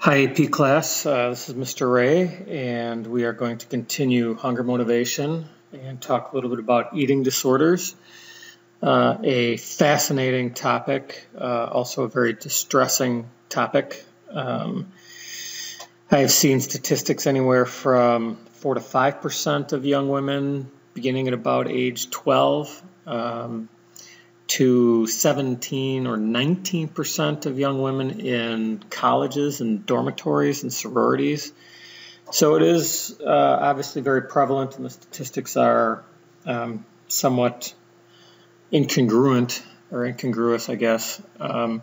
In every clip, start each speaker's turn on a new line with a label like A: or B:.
A: Hi AP class, this is Mr. Ray, and we are going to continue hunger motivation and talk a little bit about eating disorders. A fascinating topic, also a very distressing topic. I have seen statistics anywhere from 4 to 5% of young women beginning at about age 12 to 17 or 19% of young women in colleges and dormitories and sororities. So it is obviously very prevalent, and the statistics are somewhat incongruous, I guess. And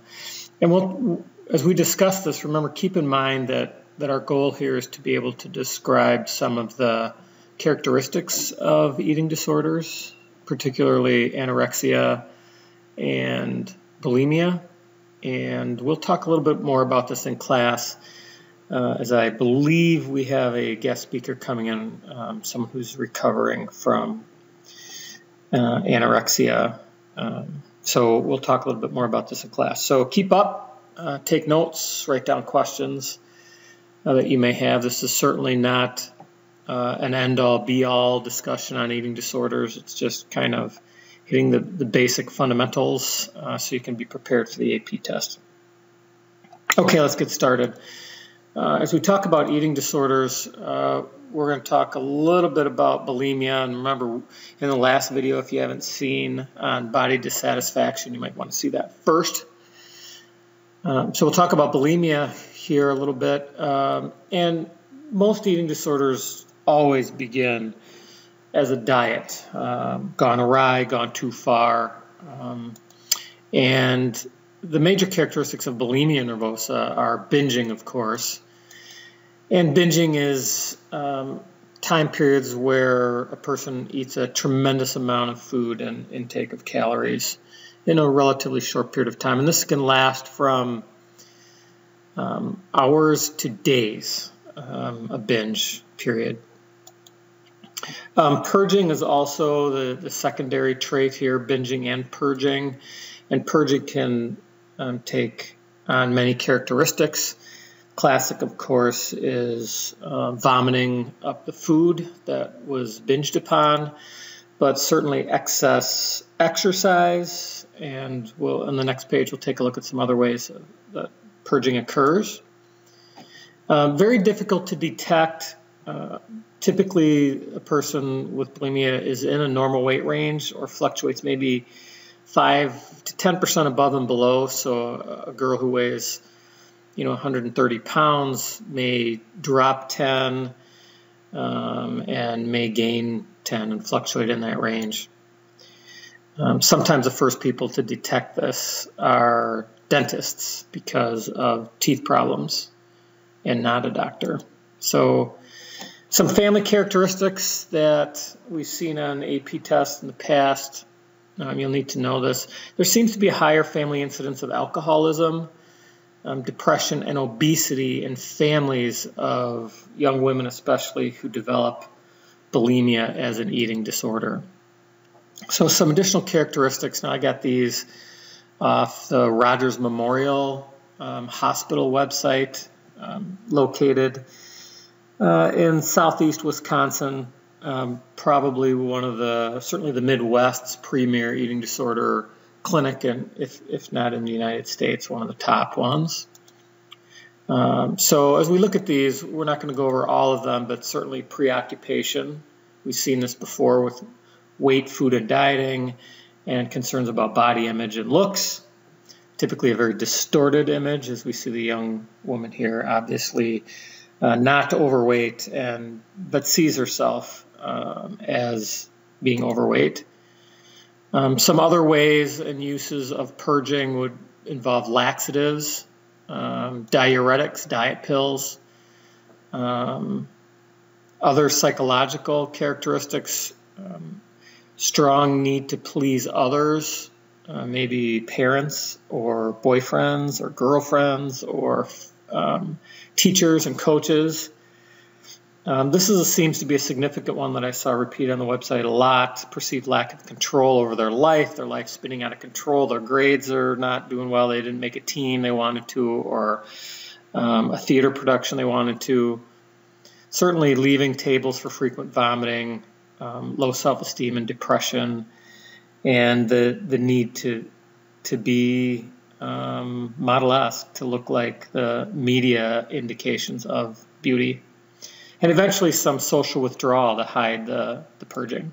A: as we discuss this, remember, keep in mind that our goal here is to be able to describe some of the characteristics of eating disorders, particularly anorexia and bulimia, and we'll talk a little bit more about this in class, as I believe we have a guest speaker coming in, someone who's recovering from anorexia. So we'll talk a little bit more about this in class. So keep up, take notes, write down questions that you may have. This is certainly not an end-all, be-all discussion on eating disorders. It's just kind of hitting the basic fundamentals so you can be prepared for the AP test. Okay, let's get started. As we talk about eating disorders, we're going to talk a little bit about bulimia. And remember, in the last video, if you haven't seen on body dissatisfaction, you might want to see that first. So we'll talk about bulimia here a little bit. And most eating disorders always begin as a diet, gone awry, gone too far. And the major characteristics of bulimia nervosa are binging, of course. And binging is time periods where a person eats a tremendous amount of food and intake of calories in a relatively short period of time. And this can last from hours to days, a binge period. Purging is also the secondary trait here, binging and purging. And purging can take on many characteristics. Classic, of course, is vomiting up the food that was binged upon, but certainly excess exercise. And on the next page, we'll take a look at some other ways that purging occurs. Very difficult to detect. Typically, a person with bulimia is in a normal weight range or fluctuates maybe 5 to 10% above and below. So a girl who weighs, 130 pounds may drop 10 and may gain 10 and fluctuate in that range. Sometimes the first people to detect this are dentists because of teeth problems and not a doctor. So some family characteristics that we've seen on AP tests in the past, you'll need to know this. There seems to be a higher family incidence of alcoholism, depression, and obesity in families of young women, especially who develop bulimia as an eating disorder. So some additional characteristics. Now I got these off the Rogers Memorial Hospital website, located in southeast Wisconsin, probably certainly the Midwest's premier eating disorder clinic, and if not in the United States, one of the top ones. So as we look at these, we're not going to go over all of them, but certainly preoccupation. We've seen this before with weight, food, and dieting, and concerns about body image and looks. Typically a very distorted image, as we see the young woman here, obviously not overweight, but sees herself as being overweight. Some other ways and uses of purging would involve laxatives, diuretics, diet pills, other psychological characteristics, strong need to please others, maybe parents or boyfriends or girlfriends or teachers and coaches. This seems to be a significant one that I saw repeated on the website a lot. Perceived lack of control over their life spinning out of control, their grades are not doing well, they didn't make a team they wanted to, or a theater production they wanted to, certainly leaving tables for frequent vomiting, low self-esteem and depression, and the need to be model-esque, to look like the media indications of beauty, and eventually some social withdrawal to hide the purging.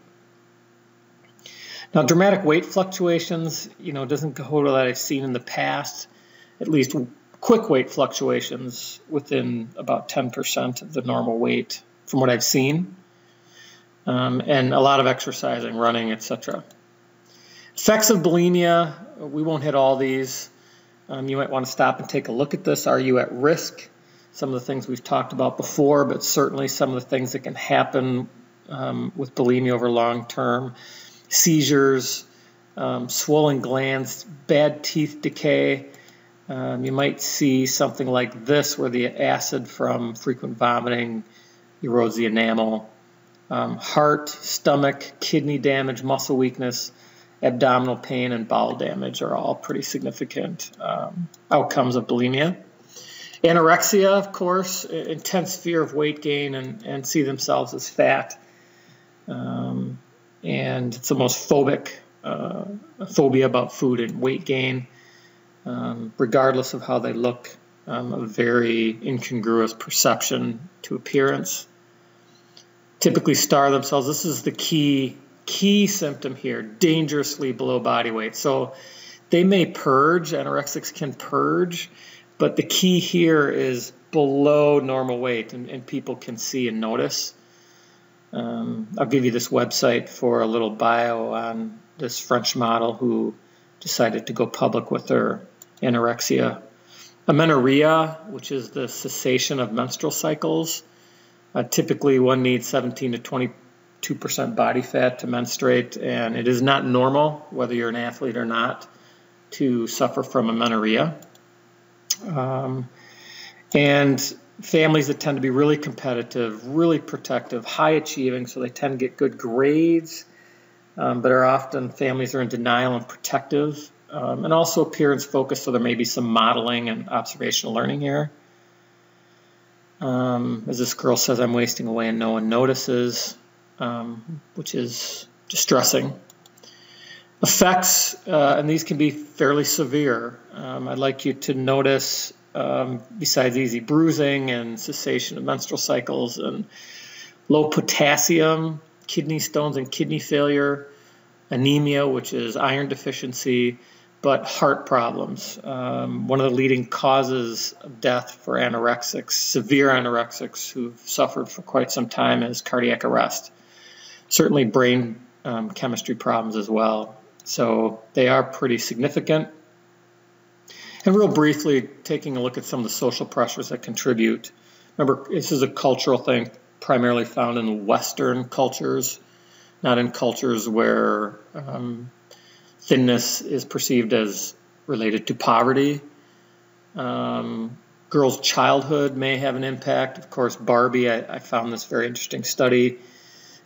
A: Now, dramatic weight fluctuations, doesn't go to that I've seen in the past, at least quick weight fluctuations within about 10% of the normal weight from what I've seen, and a lot of exercising, running, etc. Effects of bulimia, we won't hit all these. You might want to stop and take a look at this. Are you at risk? Some of the things we've talked about before, but certainly some of the things that can happen with bulimia over long term. Seizures, swollen glands, bad teeth decay. You might see something like this where the acid from frequent vomiting erodes the enamel. Heart, stomach, kidney damage, muscle weakness, abdominal pain, and bowel damage are all pretty significant outcomes of bulimia. Anorexia, of course, intense fear of weight gain and see themselves as fat. And it's the most phobic phobia about food and weight gain, regardless of how they look, a very incongruous perception to appearance. Typically starve themselves. This is the key symptom here, dangerously below body weight. So they may purge, anorexics can purge, but the key here is below normal weight, and people can see and notice. I'll give you this website for a little bio on this French model who decided to go public with her anorexia. Amenorrhea, which is the cessation of menstrual cycles. Typically, one needs 17 to 22% body fat to menstruate, and it is not normal, whether you're an athlete or not, to suffer from amenorrhea. And families that tend to be really competitive, really protective, high achieving, so they tend to get good grades, but are often families are in denial and protective, and also appearance focused, so there may be some modeling and observational learning here. As this girl says, I'm wasting away and no one notices, which is distressing. Effects, and these can be fairly severe. I'd like you to notice, besides easy bruising and cessation of menstrual cycles and low potassium, kidney stones and kidney failure, anemia, which is iron deficiency, but heart problems. One of the leading causes of death for anorexics, severe anorexics who've suffered for quite some time, is cardiac arrest. Certainly brain chemistry problems as well. So they are pretty significant. And real briefly, taking a look at some of the social pressures that contribute. Remember, this is a cultural thing primarily found in Western cultures, not in cultures where thinness is perceived as related to poverty. Girls' childhood may have an impact. Of course, Barbie, I found this very interesting study.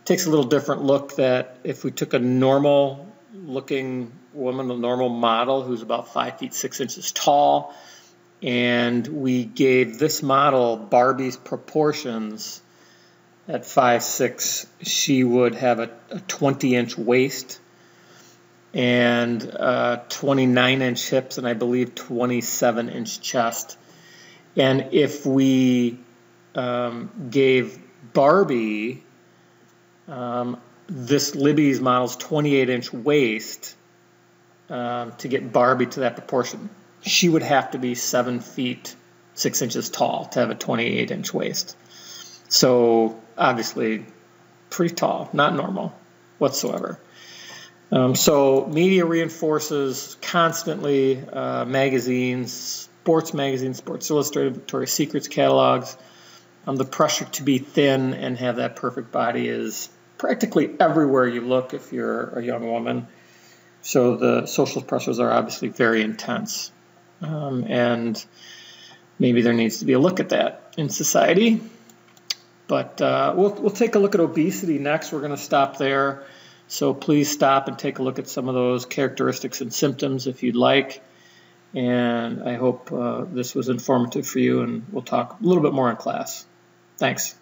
A: Takes a little different look that if we took a normal looking woman, a normal model who's about 5 feet 6 inches tall, and we gave this model Barbie's proportions at 5'6", she would have a 20-inch waist and 29-inch hips, and I believe 27-inch chest. And if we gave Barbie this Libby's model's 28-inch waist to get Barbie to that proportion, she would have to be 7 feet 6 inches tall to have a 28-inch waist. So obviously pretty tall, not normal whatsoever. So media reinforces constantly, magazines, Sports Illustrated, Victoria's Secret's catalogs. The pressure to be thin and have that perfect body is practically everywhere you look if you're a young woman. So the social pressures are obviously very intense. And maybe there needs to be a look at that in society. But we'll take a look at obesity next. We're going to stop there. So please stop and take a look at some of those characteristics and symptoms if you'd like. And I hope this was informative for you, and we'll talk a little bit more in class. Thanks.